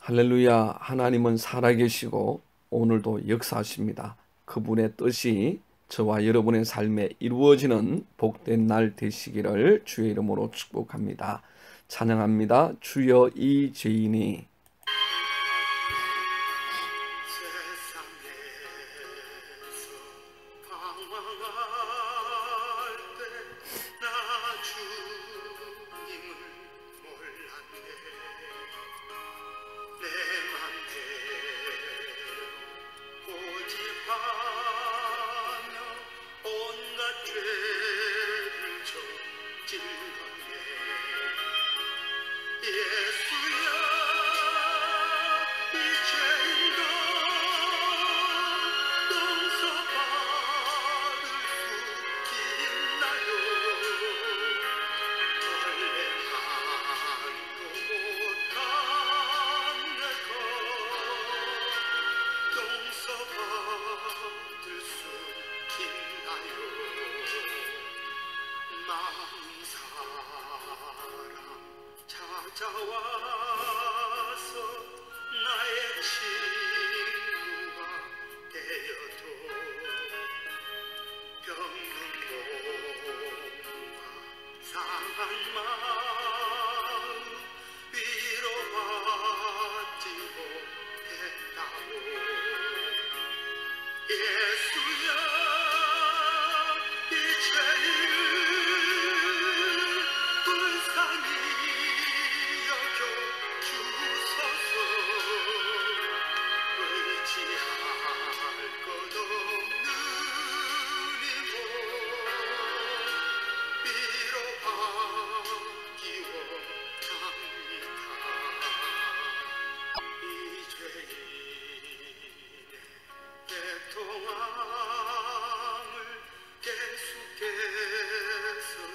할렐루야. 하나님은 살아계시고 오늘도 역사하십니다. 그분의 뜻이 저와 여러분의 삶에 이루어지는 복된 날 되시기를 주의 이름으로 축복합니다. 찬양합니다. 주여 이 죄인이. 찾아와서 나의 친구가 되어도 병든 몸과 상한 마음 위로받지 못했다고. 예수야 이 죄를 불쌍히 여겨 주소서. 의지할 것 없는 이모 위로받기 원합니다. 이 죄인의 애통함을 계속해서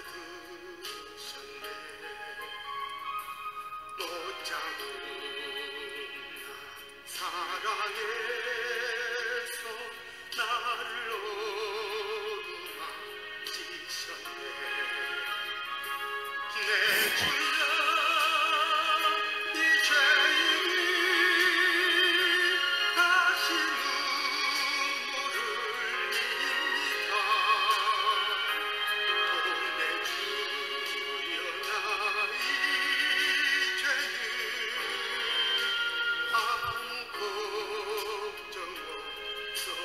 드셨네. 못 잡은 사랑에서 나를 어루만지셨네. 내 주여 이 죄인이 다시 눈물을 흘립니다. 보내주여 나 이 죄는 아무 걱정 없어요.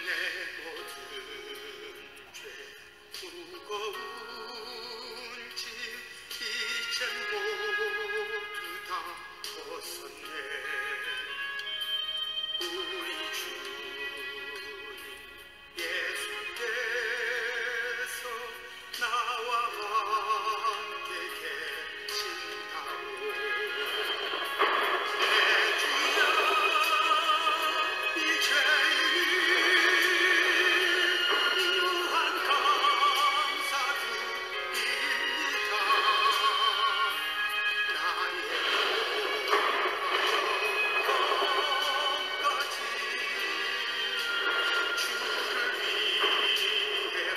내 모든 죄 무거운 짐 이젠 모두 다 벗었네. 우리 주님 예수께서 나와 함께 계신다고. 내 주여 이 죄인이 무한 감사드립니다. 나의 영광까지 주를 위해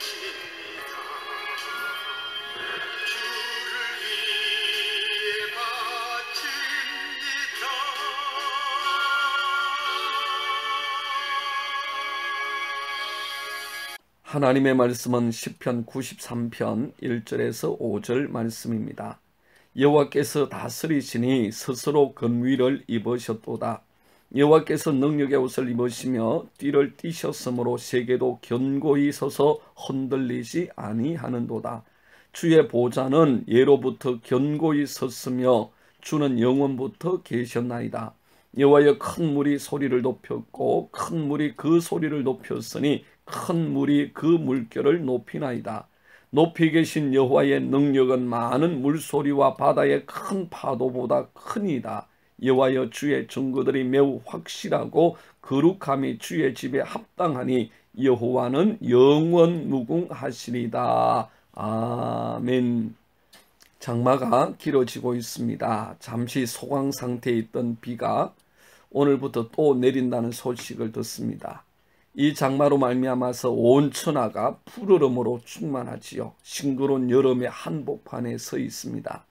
바칩니다. 주를 위해 바칩니다. 하나님의 말씀은 시편 93편 1절에서 5절 말씀입니다. 여호와께서 다스리시니 스스로 건위를 입으셨도다. 여호와께서 능력의 옷을 입으시며 띠를 띠셨으므로 세계도 견고히 서서 흔들리지 아니하는도다. 주의 보좌는 예로부터 견고히 섰으며 주는 영원부터 계셨나이다. 여호와여 큰 물이 소리를 높였고 큰 물이 그 소리를 높였으니 큰 물이 그 물결을 높이나이다. 높이 계신 여호와의 능력은 많은 물소리와 바다의 큰 파도보다 크니이다. 여호와여 주의 증거들이 매우 확실하고 거룩함이 주의 집에 합당하니 여호와는 영원 무궁하시리다. 아멘. 장마가 길어지고 있습니다. 잠시 소강 상태에 있던 비가 오늘부터 또 내린다는 소식을 듣습니다. 이 장마로 말미암아서 온 천하가 푸르름으로 충만하지요. 싱그러운 여름의 한복판에 서 있습니다.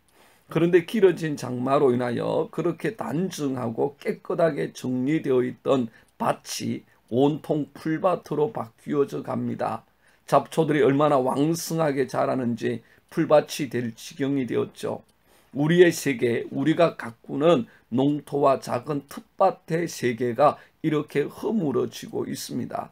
그런데 길어진 장마로 인하여 그렇게 단정하고 깨끗하게 정리되어 있던 밭이 온통 풀밭으로 바뀌어져 갑니다. 잡초들이 얼마나 왕성하게 자라는지 풀밭이 될 지경이 되었죠. 우리의 세계, 우리가 가꾸는 농토와 작은 텃밭의 세계가 이렇게 허물어지고 있습니다.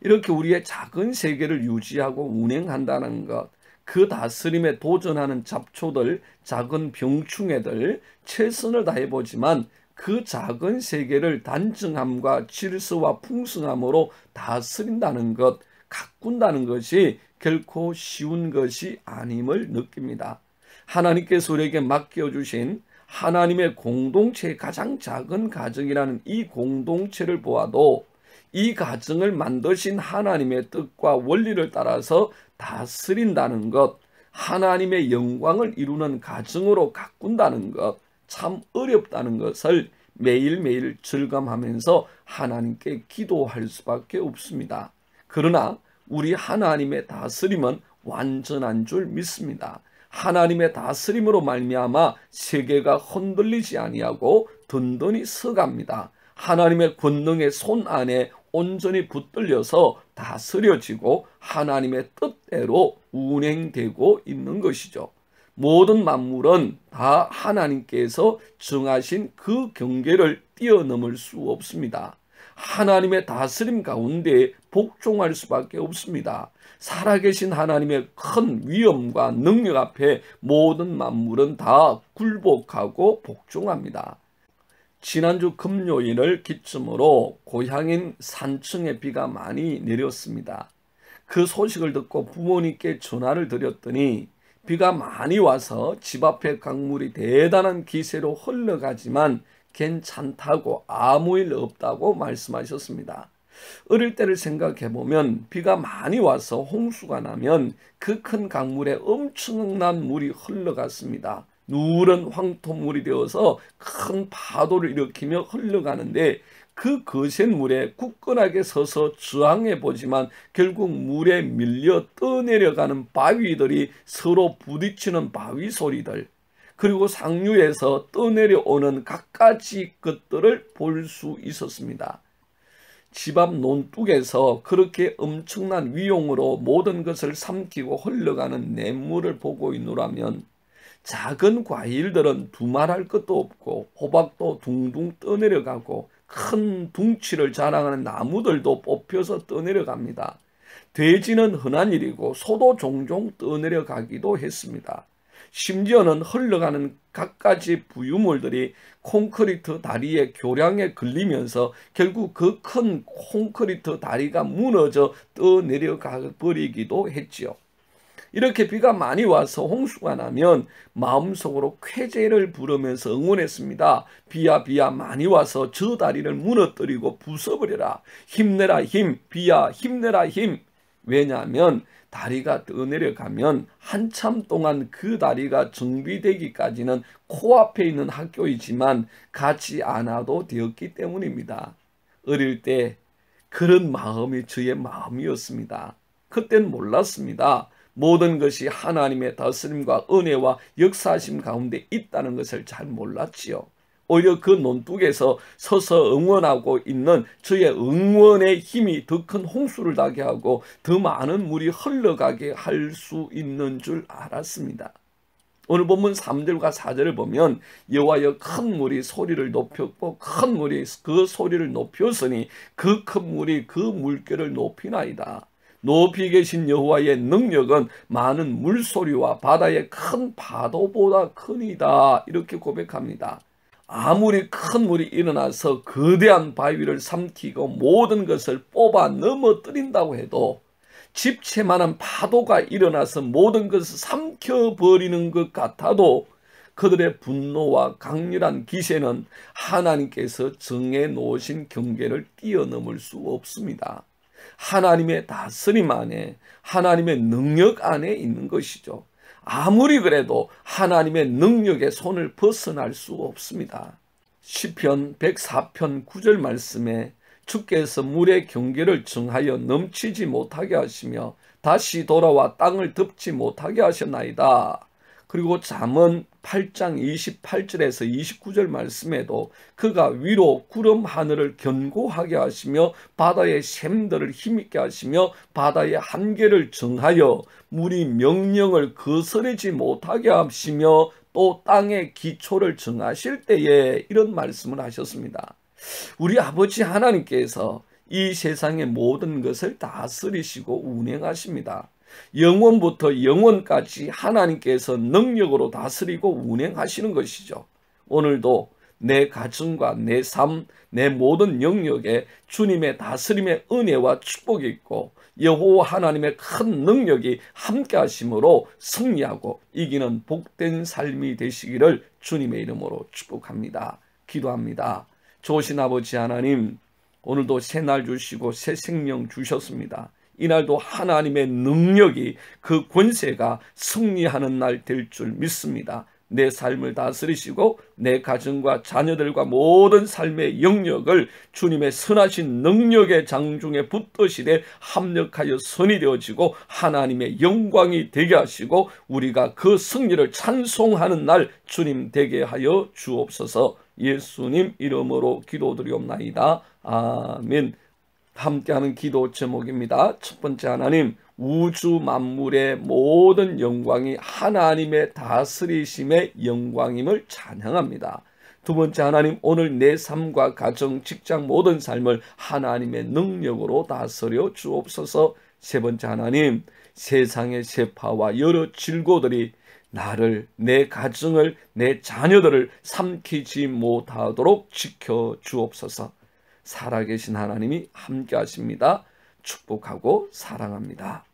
이렇게 우리의 작은 세계를 유지하고 운행한다는 것, 그 다스림에 도전하는 잡초들, 작은 병충해들 최선을 다해보지만 그 작은 세계를 단정함과 질서와 풍성함으로 다스린다는 것, 가꾼다는 것이 결코 쉬운 것이 아님을 느낍니다. 하나님께서 우리에게 맡겨주신 하나님의 공동체의 가장 작은 가정이라는 이 공동체를 보아도 이 가정을 만드신 하나님의 뜻과 원리를 따라서 다스린다는 것, 하나님의 영광을 이루는 가정으로 가꾼다는 것, 참 어렵다는 것을 매일매일 절감하면서 하나님께 기도할 수밖에 없습니다. 그러나 우리 하나님의 다스림은 완전한 줄 믿습니다. 하나님의 다스림으로 말미암아 세계가 흔들리지 아니하고 든든히 서갑니다. 하나님의 권능의 손 안에 온전히 붙들려서 다스려지고 하나님의 뜻대로 운행되고 있는 것이죠. 모든 만물은 다 하나님께서 정하신 그 경계를 뛰어넘을 수 없습니다. 하나님의 다스림 가운데 복종할 수밖에 없습니다. 살아계신 하나님의 큰 위엄과 능력 앞에 모든 만물은 다 굴복하고 복종합니다. 지난주 금요일을 기점으로 고향인 산청에 비가 많이 내렸습니다. 그 소식을 듣고 부모님께 전화를 드렸더니 비가 많이 와서 집 앞에 강물이 대단한 기세로 흘러가지만 괜찮다고 아무 일 없다고 말씀하셨습니다. 어릴 때를 생각해 보면 비가 많이 와서 홍수가 나면 그 큰 강물에 엄청난 물이 흘러갔습니다. 누런 황토물이 되어서 큰 파도를 일으키며 흘러가는데 그 거센 물에 굳건하게 서서 저항해 보지만 결국 물에 밀려 떠내려가는 바위들이 서로 부딪히는 바위 소리들, 그리고 상류에서 떠내려오는 갖가지 것들을 볼 수 있었습니다. 집 앞 논둑에서 그렇게 엄청난 위용으로 모든 것을 삼키고 흘러가는 냇물을 보고 있노라면 작은 과일들은 두말할 것도 없고 호박도 둥둥 떠내려가고 큰 둥치를 자랑하는 나무들도 뽑혀서 떠내려갑니다. 돼지는 흔한 일이고 소도 종종 떠내려가기도 했습니다. 심지어는 흘러가는 갖가지 부유물들이 콘크리트 다리의 교량에 걸리면서 결국 그 큰 콘크리트 다리가 무너져 떠내려가 버리기도 했지요. 이렇게 비가 많이 와서 홍수가 나면 마음속으로 쾌재를 부르면서 응원했습니다. 비야 비야 많이 와서 저 다리를 무너뜨리고 부숴버려라. 힘내라 힘, 비야 힘내라 힘. 왜냐하면 다리가 떠내려가면 한참 동안 그 다리가 정비되기까지는 코앞에 있는 학교이지만 가지 않아도 되었기 때문입니다. 어릴 때 그런 마음이 저의 마음이었습니다. 그땐 몰랐습니다. 모든 것이 하나님의 다스림과 은혜와 역사하심 가운데 있다는 것을 잘 몰랐지요. 오히려 그 논둑에서 서서 응원하고 있는 저의 응원의 힘이 더 큰 홍수를 나게 하고 더 많은 물이 흘러가게 할 수 있는 줄 알았습니다. 오늘 본문 3절과 4절을 보면 여호와여 큰 물이 소리를 높였고 큰 물이 그 소리를 높였으니 그 큰 물이 그 물결을 높이나이다. 높이 계신 여호와의 능력은 많은 물소리와 바다의 큰 파도보다 크니다. 이렇게 고백합니다. 아무리 큰 물이 일어나서 거대한 바위를 삼키고 모든 것을 뽑아 넘어뜨린다고 해도 집채만한 파도가 일어나서 모든 것을 삼켜버리는 것 같아도 그들의 분노와 강렬한 기세는 하나님께서 정해 놓으신 경계를 뛰어넘을 수 없습니다. 하나님의 다스림 안에, 하나님의 능력 안에 있는 것이죠. 아무리 그래도 하나님의 능력의 손을 벗어날 수 없습니다. 시편 104편 9절 말씀에 주께서 물의 경계를 정하여 넘치지 못하게 하시며 다시 돌아와 땅을 덮지 못하게 하셨나이다. 그리고 잠언 8장 28절에서 29절 말씀에도 그가 위로 구름 하늘을 견고하게 하시며 바다의 샘들을 힘있게 하시며 바다의 한계를 정하여 물이 명령을 거스르지 못하게 하시며 또 땅의 기초를 정하실 때에 이런 말씀을 하셨습니다. 우리 아버지 하나님께서 이 세상의 모든 것을 다스리시고 운행하십니다. 영원부터 영원까지 하나님께서 능력으로 다스리고 운행하시는 것이죠. 오늘도 내 가정과 내 삶, 내 모든 영역에 주님의 다스림의 은혜와 축복이 있고 여호와 하나님의 큰 능력이 함께 하심으로 승리하고 이기는 복된 삶이 되시기를 주님의 이름으로 축복합니다. 기도합니다. 좋으신 아버지 하나님, 오늘도 새 날 주시고 새 생명 주셨습니다. 이날도 하나님의 능력이 그 권세가 승리하는 날 될 줄 믿습니다. 내 삶을 다스리시고 내 가정과 자녀들과 모든 삶의 영역을 주님의 선하신 능력의 장중에 붙드시되 합력하여 선이 되어지고 하나님의 영광이 되게 하시고 우리가 그 승리를 찬송하는 날 주님 되게 하여 주옵소서. 예수님 이름으로 기도드리옵나이다. 아멘. 함께하는 기도 제목입니다. 첫 번째, 하나님, 우주 만물의 모든 영광이 하나님의 다스리심의 영광임을 찬양합니다. 두 번째, 하나님, 오늘 내 삶과 가정, 직장 모든 삶을 하나님의 능력으로 다스려 주옵소서. 세 번째, 하나님, 세상의 세파와 여러 질고들이 나를, 내 가정을, 내 자녀들을 삼키지 못하도록 지켜 주옵소서. 살아계신 하나님이 함께 하십니다. 축복하고 사랑합니다.